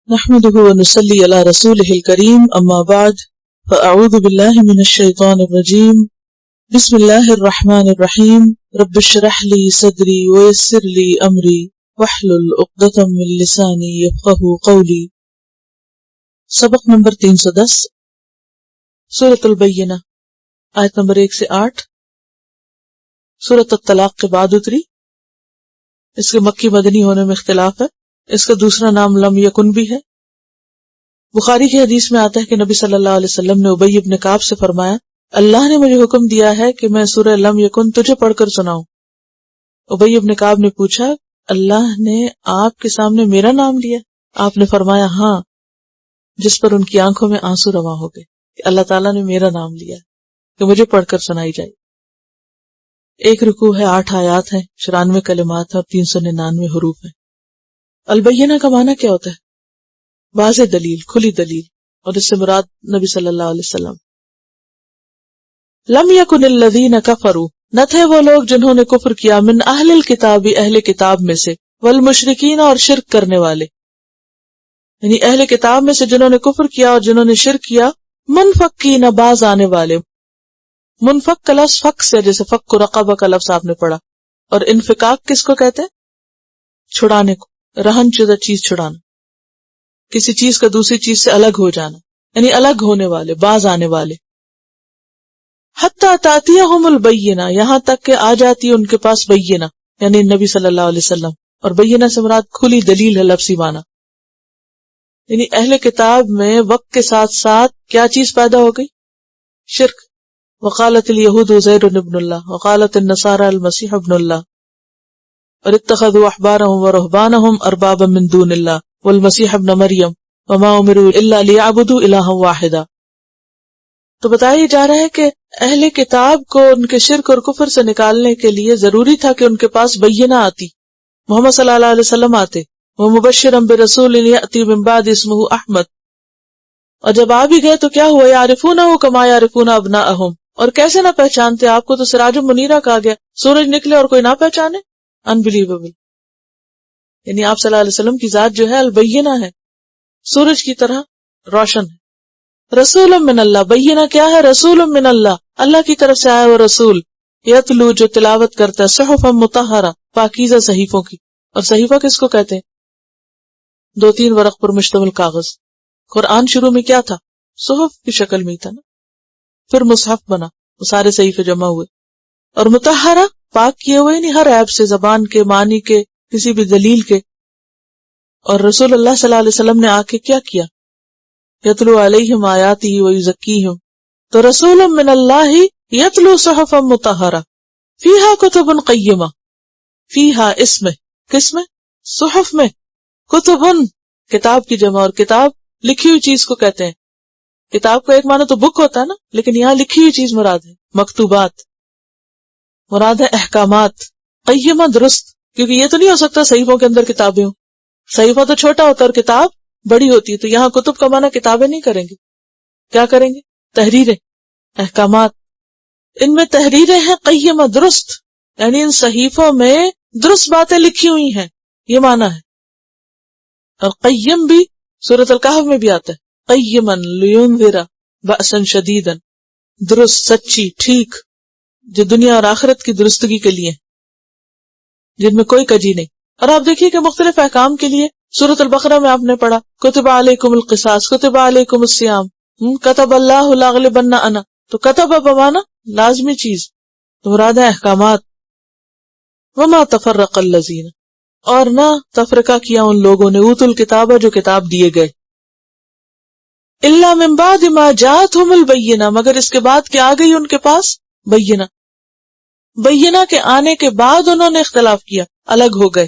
نحمده ونصلي على رسوله الكريم اما بعد فاعوذ بالله من الشيطان الرجيم بسم الله الرحمن الرحيم رب اشرح لي صدري ويسر لي امري واحلل عقدة من لساني يفقهوا قولي۔ سبق نمبر 310 سورۃ البینہ آیت نمبر 1 سے 8۔ سورۃ الطلاق کے بعد اتری، اس کے مکی مدنی ہونے میں اختلاف ہے، اس کا دوسرا نام لم یکن بھی ہے۔ بخاری کی حدیث میں آتا ہے کہ نبی صلی اللہ علیہ وسلم نے ابی بن کعب سے فرمایا، اللہ نے مجھے حکم دیا ہے کہ میں سورہ لم یکن تجھے پڑھ کر سناؤں۔ ابی بن کعب نے پوچھا، اللہ نے آپ کے سامنے میرا نام لیا؟ آپ نے فرمایا ہاں، جس پر ان کی آنکھوں میں آنسو رواں ہو گئے کہ اللہ تعالیٰ نے میرا نام لیا کہ مجھے پڑھ کر سنائی جائے۔ ایک رکوع ہے، 8 آیات ہیں، 94 کلمات ہیں اور 399 حروف ہیں۔ البینہ کا معنی کیا ہوتا ہے؟ واضح دلیل، کھلی دلیل، اور اس سے مراد نبی صلی اللہ علیہ وسلم۔ لم یکن الذین کفروا، نہ تھے وہ لوگ جنہوں نے کفر کیا، من اہل الکتاب، اہل کتاب میں سے، والمشرکین، اور شرک کرنے والے، یعنی اہل کتاب میں سے جنہوں نے کفر کیا اور جنہوں نے شرک کیا، منفقین، باز آنے والے۔ منفق کا لفظ فق سے، جیسے فق رقبہ کا لفظ آپ نے پڑھا، اور انفقاق کس کو کہتے ہیں؟ چھڑانے کو، رہن شدہ چیز چھڑانا، کسی چیز کا دوسری چیز سے الگ ہو جانا، یعنی الگ ہونے والے، باز آنے والے۔ حتی تاتیہم البینہ، یہاں تک کہ آ جاتی ان کے پاس بینہ، یعنی نبی صلی اللہ علیہ وسلم، اور بینہ سے مراد کھلی دلیل ہے لفظی معنی، یعنی اہل کتاب میں وقت کے ساتھ ساتھ کیا چیز پیدا ہو گئی؟ شرک۔ وقالت الیہود عزیر ابن اللہ وقالت النصارى المسیح ابن اللہ اور اتخذوا احبارهم ورهبانهم اربابا من دون اللہ والمسیح ابن مریم وما امروا الا ليعبدوا الہا واحدا۔ تو بتایا جا رہا ہے کہ اہل کتاب کو ان کے شرک اور کفر سے نکالنے کے لیے ضروری تھا کہ ان کے پاس بینہ آتی، محمد صلی اللہ علیہ وسلم آتے، ومبشرا برسول یأتی من بعد اسمہ احمد، اور جب آ بھی گئے تو کیا ہوا؟ یعرفونہ کما یعرفون ابناءہم، اور کیسے نہ پہچانتے؟ آپ کو تو سراج منیرہ کہا گیا، سورج نکلے اور کوئی نہ پہچانے؟ انبلیویبل۔ یعنی آپ صلی اللہ علیہ وسلم کی ذات جو ہے البینہ ہے، سورج کی طرح روشن ہے۔ رسول من اللہ، بینہ کیا ہے؟ رسول من اللہ، اللہ کی طرف سے آیا وہ رسول، یتلو، جو تلاوت کرتا ہے، صحفا مطہرہ، پاکیزہ صحیفوں کی۔ اور صحیفہ کس کو کہتے ہیں؟ 2-3 ورق پر مشتمل کاغذ۔ قرآن شروع میں کیا تھا؟ صحف کی شکل میں ہی تھا نا، پھر مصحف بنا، وہ سارے صحیفے جمع ہوئے۔ اور مطہرہ، پاک کیے ہوئے، نہیں ہر عیب سے، زبان کے، معنی کے، کسی بھی دلیل کے۔ اور رسول اللہ صلی اللہ علیہ وسلم نے آ کے کیا کیا؟ یتلو علیہم آیاتہ ویزکیہم، تو رسول من اللہ یتلو صحفا مطہرہ فیہا کتب قیمہ، فیہا، اس میں، کس میں؟ صحف میں، کتبن، کتاب کی جمع، اور کتاب لکھی ہوئی چیز کو کہتے ہیں۔ کتاب کا ایک معنی تو بک ہوتا ہے نا، لیکن یہاں لکھی ہوئی چیز مراد ہے، مکتوبات مراد ہے، احکامات، قیمہ، درست، کیونکہ یہ تو نہیں ہو سکتا صحیفوں کے اندر کتابیں ہوں، صحیفہ تو چھوٹا ہوتا ہے اور کتاب بڑی ہوتی ہے، تو یہاں کتب کا معنی کتابیں نہیں کریں گے، کیا کریں گے؟ تحریریں، احکامات، ان میں تحریریں ہیں قیمہ، درست، یعنی ان صحیفوں میں درست باتیں لکھی ہوئی ہیں، یہ معنی ہے۔ اور قیم بھی سورۃ الکہف میں بھی آتا ہے، قیما لینذر بأسا شدیدا، درست، سچی، ٹھیک، جو دنیا اور آخرت کی درستگی کے لیے، جن میں کوئی کجی نہیں۔ اور آپ دیکھیے کہ مختلف احکام کے لیے سورۃ البقرہ میں آپ نے پڑھا کتب علیکم القصاص، کتب علیکم الصیام، کتب اللہ لاغلبن انا، تو کتب بمانا لازمی چیز، تو مراد ہے احکامات۔ وما تفرق الذین، اور نہ تفرقہ کیا ان لوگوں نے، اوتوا الکتاب، جو کتاب دیے گئے، الا من بعد ما جاءتهم البینہ، مگر اس کے بعد کہ آ گئی ان کے پاس بینہ، بینہ کے آنے کے بعد انہوں نے اختلاف کیا، الگ ہو گئے،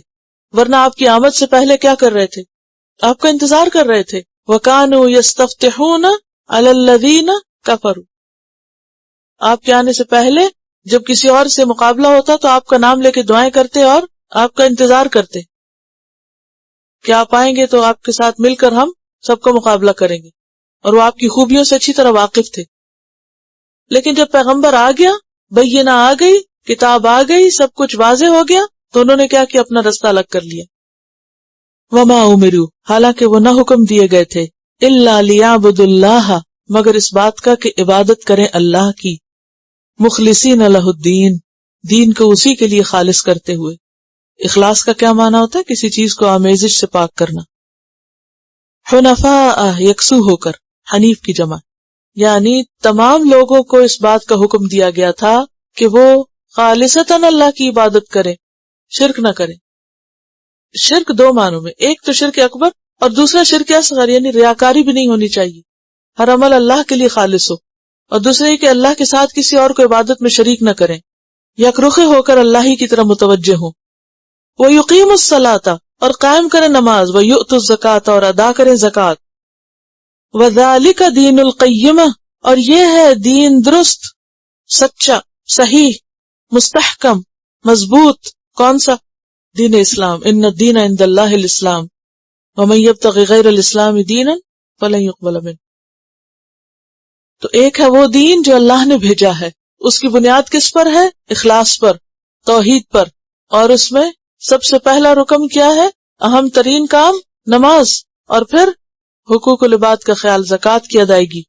ورنہ آپ کی آمد سے پہلے کیا کر رہے تھے؟ آپ کا انتظار کر رہے تھے۔ وَكَانُوا يَسْتَفْتِحُونَ عَلَى الَّذِينَ كَفَرُوا، آپ کے آنے سے پہلے جب کسی اور سے مقابلہ ہوتا تو آپ کا نام لے کے دعائیں کرتے اور آپ کا انتظار کرتے کہ آپ آئیں گے تو آپ کے ساتھ مل کر ہم سب کا مقابلہ کریں گے، اور وہ آپ کی خوبیوں سے اچھی طرح واقف تھے۔ لیکن جب پیغمبر آ گیا، بینہ آ گئی، کتاب آ گئی، سب کچھ واضح ہو گیا، تو انہوں نے کیا کہ اپنا رستہ الگ کر لیا۔ وما امروا، حالانکہ وہ نہ حکم دیے گئے تھے، الا لیعبدوا اللہ، مگر اس بات کا کہ عبادت کریں اللہ کی، مخلصین لہ الدین، دین کو اسی کے لیے خالص کرتے ہوئے۔ اخلاص کا کیا معنی ہوتا ہے؟ کسی چیز کو آمیزش سے پاک کرنا۔ حنفاء، یکسو ہو کر، حنیف کی جمع، یعنی تمام لوگوں کو اس بات کا حکم دیا گیا تھا کہ وہ خالصتاً اللہ کی عبادت کریں، شرک نہ کریں۔ شرک دو معنوں میں، ایک تو شرک اکبر اور دوسرا شرک اصغر، یعنی ریاکاری بھی نہیں ہونی چاہیے، ہر عمل اللہ کے لیے خالص ہو، اور دوسرے کہ اللہ کے ساتھ کسی اور کو عبادت میں شریک نہ کریں، یکرخے ہو کر اللہ ہی کی طرف متوجہ ہوں۔ وَيُقِيمُ الصَّلَاةَ، اور قائم کریں نماز، وَيُؤْتُ الزَّكَاةَ، اور ادا کریں زکوٰۃ۔ وَذَلِكَ دِينُ الْقَيِّمَةِ، اور یہ ہے دین درست، سچا، صحیح، مستحکم، مضبوط۔ کون سا؟ دین اسلام۔ ان الدین عند اللہ الاسلام ومن یبتغی غیر الاسلام دینا فلن یقبل منہ۔ تو ایک ہے وہ دین جو اللہ نے بھیجا ہے، اس کی بنیاد کس پر ہے؟ اخلاص پر، توحید پر، اور اس میں سب سے پہلا رکن کیا ہے؟ اہم ترین کام نماز، اور پھر حقوق العباد کا خیال، زکوٰۃ کی ادائیگی۔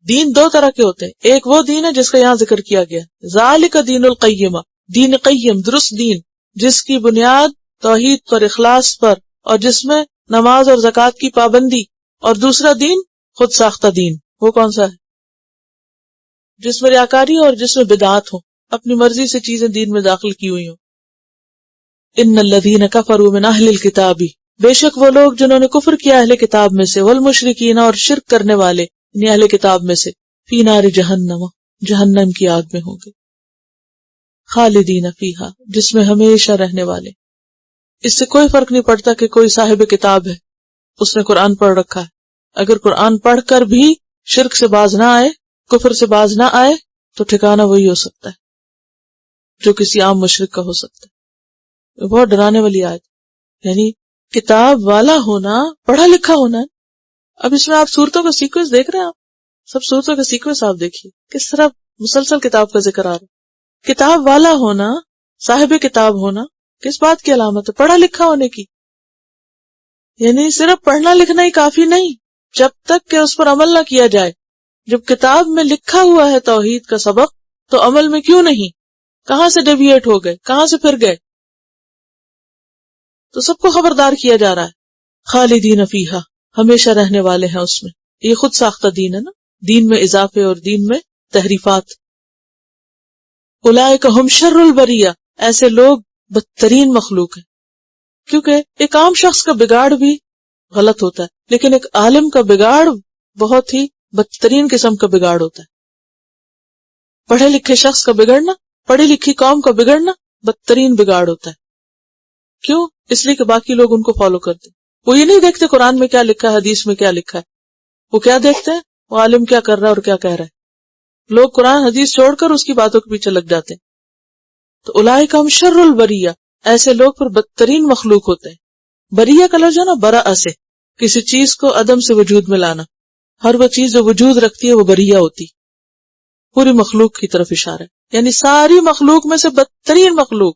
دین دو طرح کے ہوتے ہیں، ایک وہ دین ہے جس کا یہاں ذکر کیا گیا، ذالک دین القیمہ، دین قیم، درست دین، جس کی بنیاد توحید پر، اخلاص پر، اور جس میں نماز اور زکوٰۃ کی پابندی۔ اور دوسرا دین خود ساختہ دین، وہ کون سا ہے؟ جس میں ریاکاری اور جس میں بدعات ہو، اپنی مرضی سے چیزیں دین میں داخل کی ہوئی ہوں۔ ان الذین کفروا من اہل الکتاب، بے شک وہ لوگ جنہوں نے کفر کیا اہل کتاب میں سے، والمشرکین، اور شرک کرنے والے یعنی اہل کتاب میں سے، فی نار جہنم، جہنم کی آگ میں ہوں گے، خالدین فیہا، جس میں ہمیشہ رہنے والے۔ اس سے کوئی فرق نہیں پڑتا کہ کوئی صاحب کتاب ہے، اس نے قرآن پڑھ رکھا ہے، اگر قرآن پڑھ کر بھی شرک سے باز نہ آئے، کفر سے باز نہ آئے، تو ٹھکانہ وہی ہو سکتا ہے جو کسی عام مشرک کا ہو سکتا ہے۔ بہت ڈرانے والی آیت، یعنی کتاب والا ہونا، پڑھا لکھا ہونا ہے۔ اب اس میں آپ صورتوں کا سیکوینس دیکھ رہے ہیں، آپ سب صورتوں کا سیکوینس آپ دیکھیے کس طرح مسلسل کتاب کا ذکر آ رہا ہے۔ کتاب والا ہونا، صاحب کتاب ہونا کس بات کی علامت ہے؟ پڑھا لکھا ہونے کی۔ یعنی صرف پڑھنا لکھنا ہی کافی نہیں، جب تک کہ اس پر عمل نہ کیا جائے۔ جب کتاب میں لکھا ہوا ہے توحید کا سبق، تو عمل میں کیوں نہیں؟ کہاں سے ڈیویٹ ہو گئے، کہاں سے پھر گئے؟ تو سب کو خبردار کیا جا رہا ہے۔ خالدین فیہا، ہمیشہ رہنے والے ہیں اس میں۔ یہ خود ساختہ دین ہے نا، دین میں اضافے اور دین میں تحریفات۔ اولئک ھم شر البریہ، ایسے لوگ بدترین مخلوق ہیں، کیونکہ ایک عام شخص کا بگاڑ بھی غلط ہوتا ہے، لیکن ایک عالم کا بگاڑ بہت ہی بدترین قسم کا بگاڑ ہوتا ہے۔ پڑھے لکھے شخص کا بگڑنا، پڑھی لکھی قوم کا بگڑنا بدترین بگاڑ ہوتا ہے۔ کیوں؟ اس لیے کہ باقی لوگ ان کو فالو کرتے، وہ یہ نہیں دیکھتے قرآن میں کیا لکھا ہے، حدیث میں کیا لکھا ہے، وہ کیا دیکھتے ہیں؟ وہ عالم کیا کر رہا ہے اور کیا کہہ رہا ہے۔ لوگ قرآن حدیث چھوڑ کر اس کی باتوں کے پیچھے لگ جاتے ہیں۔ تو اولئک ھم شر البریہ، ایسے لوگ پر بدترین مخلوق ہوتے ہیں۔ بریہ کا لفظ ہے نا، برأ سے، کسی چیز کو عدم سے وجود میں لانا۔ ہر وہ چیز جو وجود رکھتی ہے وہ بریہ ہوتی، پوری مخلوق کی طرف اشارہ ہے، یعنی ساری مخلوق میں سے بدترین مخلوق۔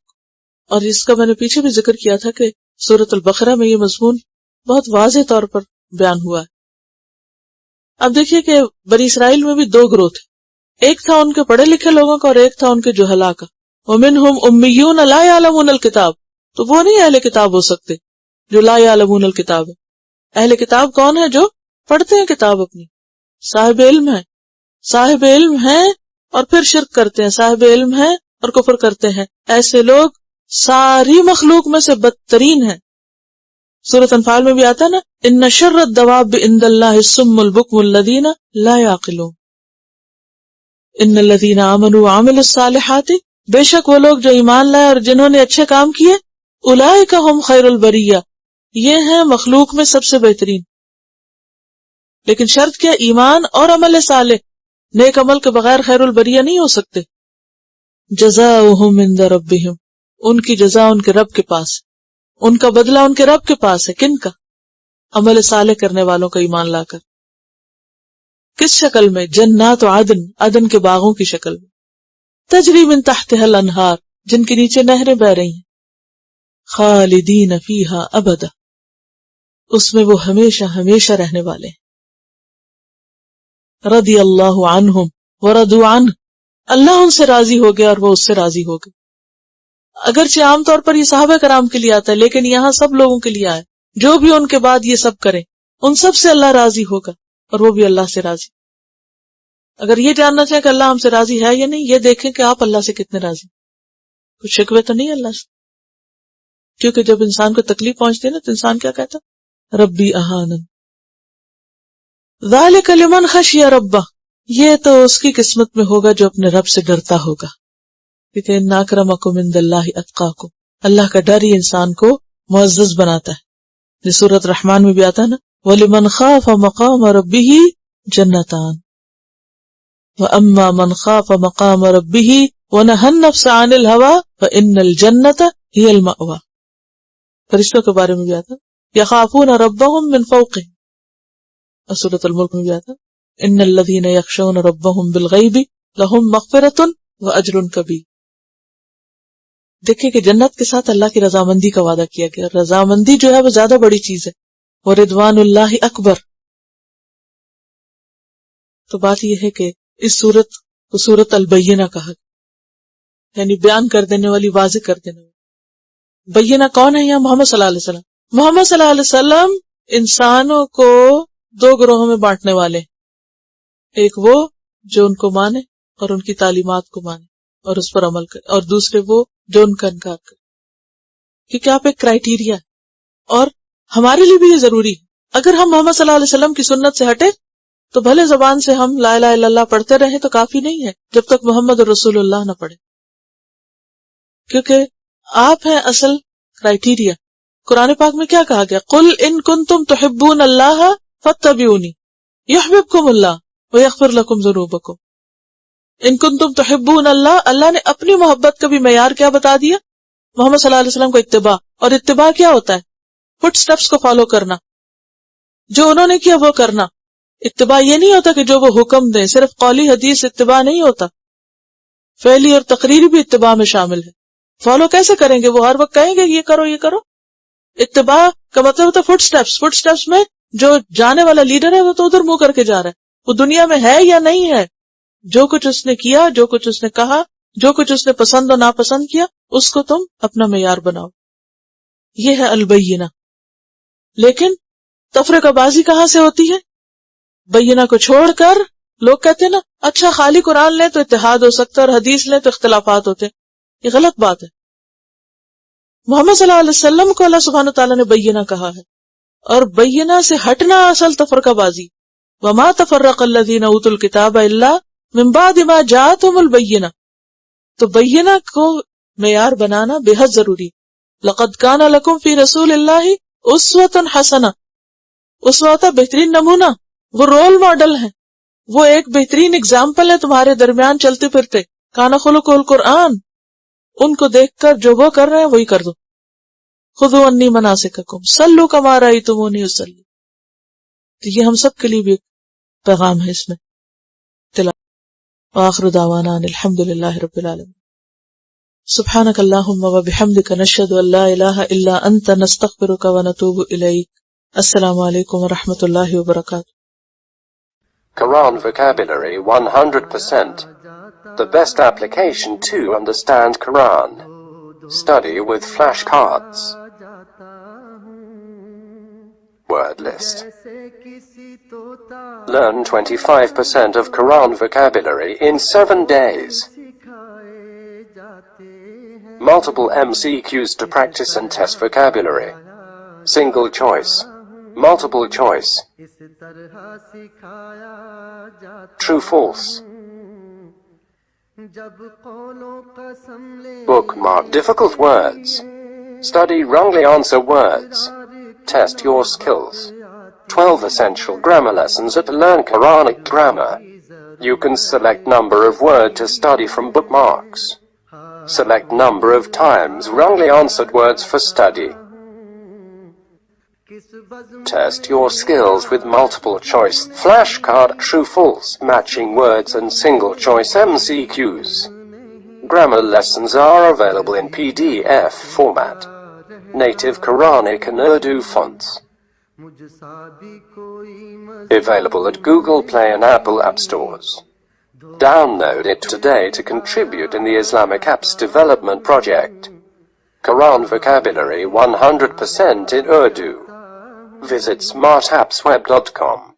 اور اس کا میں نے پیچھے بھی ذکر کیا تھا کہ سورۃ البقرہ میں یہ مضمون بہت واضح طور پر بیان ہوا ہے۔ اب دیکھیے کہ بنی اسرائیل میں بھی دو گروہ تھے، ایک تھا ان کے پڑھے لکھے لوگوں کا اور ایک تھا ان کے جہلاء کا۔ وَمِنْهُمْ أُمِّيُّونَ لَا يَعْلَمُونَ الْكِتَابَ، تو وہ نہیں اہل کتاب ہو سکتے جو لا يعلمون الکتاب ہے۔ اہل کتاب کون ہے؟ جو پڑھتے ہیں کتاب اپنی، صاحب علم ہے، صاحب علم ہیں اور پھر شرک کرتے ہیں، صاحب علم ہیں اور کفر کرتے ہیں۔ ایسے لوگ ساری مخلوق میں سے بدترین ہیں۔ سورۃ انفال میں بھی آتا ہے نا، ان شر الدواب عند اللہ الصم البکم الذین لا یعقلون، ان الذین آمنوا وعملوا الصالحات، بے شک وہ لوگ جو ایمان لائے اور جنہوں نے اچھے کام کیے، اولئک ھم خیر البریہ، یہ ہیں مخلوق میں سب سے بہترین۔ لیکن شرط کیا؟ ایمان اور عمل صالح، نیک عمل کے بغیر خیر البریہ نہیں ہو سکتے۔ جزاؤہم عند ربہم، ان کی جزا ان کے رب کے پاس، ان کا بدلہ ان کے رب کے پاس ہے۔ کن کا؟ عمل صالح کرنے والوں کا، ایمان لا کر۔ کس شکل میں؟ جنات عدن، عدن کے باغوں کی شکل میں، تجری من تحتها الانہار، جن کے نیچے نہریں بہ رہی ہیں، خالدین فیہا ابدا، اس میں وہ ہمیشہ ہمیشہ رہنے والے ہیں. رضی اللہ عنہم ورضوا عنہ، اللہ ان سے راضی ہو گیا اور وہ اس سے راضی ہو گئے. اگرچہ عام طور پر یہ صحابہ کرام کے لیے آتا ہے، لیکن یہاں سب لوگوں کے لیے آیا. جو بھی ان کے بعد یہ سب کریں ان سب سے اللہ راضی ہوگا اور وہ بھی اللہ سے راضی. اگر یہ جاننا چاہیں کہ اللہ ہم سے راضی ہے یا نہیں، یہ دیکھیں کہ آپ اللہ سے کتنے راضی. کچھ شکوے تو نہیں اللہ سے؟ کیونکہ جب انسان کو تکلیف پہنچتی ہے نا تو انسان کیا کہتا؟ ربی اہانن. ذالک لمن خشی ربہ، یہ تو اس کی قسمت میں ہوگا جو اپنے رب سے ڈرتا ہوگا. کیونکہ ان اکرمکم عند اللہ اتقاکم، اللہ کا ڈر ہی انسان کو معزز بناتا ہے. یہ سورۃ رحمان میں بھی آتا ہے نا، وَلِمَنْ خَافَ مَقَامَ رَبِّهِ جَنَّتَانِ وَأَمَّا مَنْ خَافَ مَقَامَ رَبِّهِ وَنَهَى النَّفْسَ عَنِ الْهَوَىٰ فَإِنَّ الْجَنَّةَ هِيَ الْمَأْوَىٰ. فرشتوں کے بارے میں بھی آتا ہے يَخَافُونَ رَبَّهُمْ مِنْ فَوْقِهِمْ. اور سورۃ الملک میں بھی آتا ہے إِنَّ الَّذِينَ يَخْشَوْنَ رَبَّهُمْ بِالْغَيْبِ لَهُمْ مَغْفِرَةٌ وَأَجْرٌ كَبِيرٌ. دیکھیں کہ جنت کے ساتھ اللہ کی رضامندی کا وعدہ کیا گیا. رضامندی جو ہے وہ زیادہ بڑی چیز ہے، اور رضوان اللہ اکبر. تو بات یہ ہے کہ اس صورت کو سورۃ البینہ کہا، یعنی بیان کر دینے والی، واضح کر دینے والی. بینہ کون ہے یہاں؟ محمد صلی اللہ علیہ وسلم. محمد صلی اللہ علیہ وسلم انسانوں کو دو گروہوں میں بانٹنے والے ہیں. ایک وہ جو ان کو مانے اور ان کی تعلیمات کو مانے اور اس پر عمل کرے، اور دوسرے وہ جو ان کا انکار کرے. کیونکہ آپ ایک کرائیٹیریا ہے، اور ہمارے لیے بھی یہ ضروری ہے. اگر ہم محمد صلی اللہ علیہ وسلم کی سنت سے ہٹے تو بھلے زبان سے ہم لا الہ الا اللہ پڑھتے رہیں تو کافی نہیں ہے جب تک محمد رسول اللہ نہ پڑھے، کیونکہ آپ ہیں اصل کرائیٹیریا. قرآن پاک میں کیا کہا گیا؟ قل ان کنتم تحبون اللہ فاتبعونی یحببکم اللہ ویغفر لکم ذنوبکم. ان کنتم تحبون اللہ، اللہ نے اپنی محبت کا بھی معیار کیا بتا دیا؟ محمد صلی اللہ علیہ وسلم کو اتباع. اور اتباع کیا ہوتا ہے؟ فٹ سٹیپس کو فالو کرنا، جو انہوں نے کیا وہ کرنا. اتباع یہ نہیں ہوتا کہ جو وہ حکم دیں، صرف قولی حدیث اتباع نہیں ہوتا، فعلی اور تقریری بھی اتباع میں شامل ہے. فالو کیسے کریں گے؟ وہ ہر وقت کہیں گے یہ کرو یہ کرو. اتباع کا مطلب ہوتا ہے فٹ سٹیپس. فٹ سٹیپس میں جو جانے والا لیڈر ہے وہ تو ادھر منہ کر کے جا رہا ہے، وہ دنیا میں ہے یا نہیں ہے. جو کچھ اس نے کیا، جو کچھ اس نے کہا، جو کچھ اس نے پسند اور ناپسند کیا، اس کو تم اپنا معیار بناؤ. یہ ہے البینہ. لیکن تفرقہ بازی کہاں سے ہوتی ہے؟ بینہ کو چھوڑ کر لوگ کہتے ہیں نا اچھا خالی قرآن لیں تو اتحاد ہو سکتا ہے اور حدیث لیں تو اختلافات ہوتے ہیں. یہ غلط بات ہے. محمد صلی اللہ علیہ وسلم کو اللہ سبحانہ تعالیٰ نے بینہ کہا ہے، اور بینہ سے ہٹنا اصل تفرقہ بازی. وما تفرق الذین اوتوا الکتاب الا من بعد ما جاءتهم البینہ. تو بینہ کو معیار بنانا بے حد ضروری. لقد کان لکم فی رسول اللہ اسوۃ حسنہ. اسوہ ہوتا بہترین نمونہ، وہ رول ماڈل ہے، وہ ایک بہترین اگزامپل ہے تمہارے درمیان چلتے پھرتے. کان خلقہ القرآن. ان کو دیکھ کر جو وہ کر رہے ہیں وہی کر دو. خذوا عنی مناسککم صلوا کما رأیتمونی اصلی. تو یہ ہم سب کے لیے بھی ایک پیغام ہے اس میں. وآخر دعوانا ان الحمد للہ رب العالمین. سبحانک اللہم وبحمدک نشہد ان لا الہ الا انت نستغفرک ونتوب الیک. السلام علیکم ورحمۃ اللہ وبرکاتہ. Quran vocabulary 100%. The best application to understand Quran. Study with flashcards. Word list. Learn 25% of Quran vocabulary in 7 days. Multiple MCQs to practice and test vocabulary. Single choice. Multiple choice. True, false. Bookmark difficult words. Study wrongly answer words. Test your skills. 12 essential grammar lessons at Learn Quranic Grammar. You can select number of word to study from bookmarks. Select number of times wrongly answered words for study. Test your skills with multiple choice flashcard, true, false, matching words and single choice MCQs. Grammar lessons are available in PDF format. native Quranic and Urdu fonts. Available at Google Play and Apple App Stores. Download it today to contribute in the Islamic Apps Development Project. Quran vocabulary 100% in Urdu. Visit smartappsweb.com.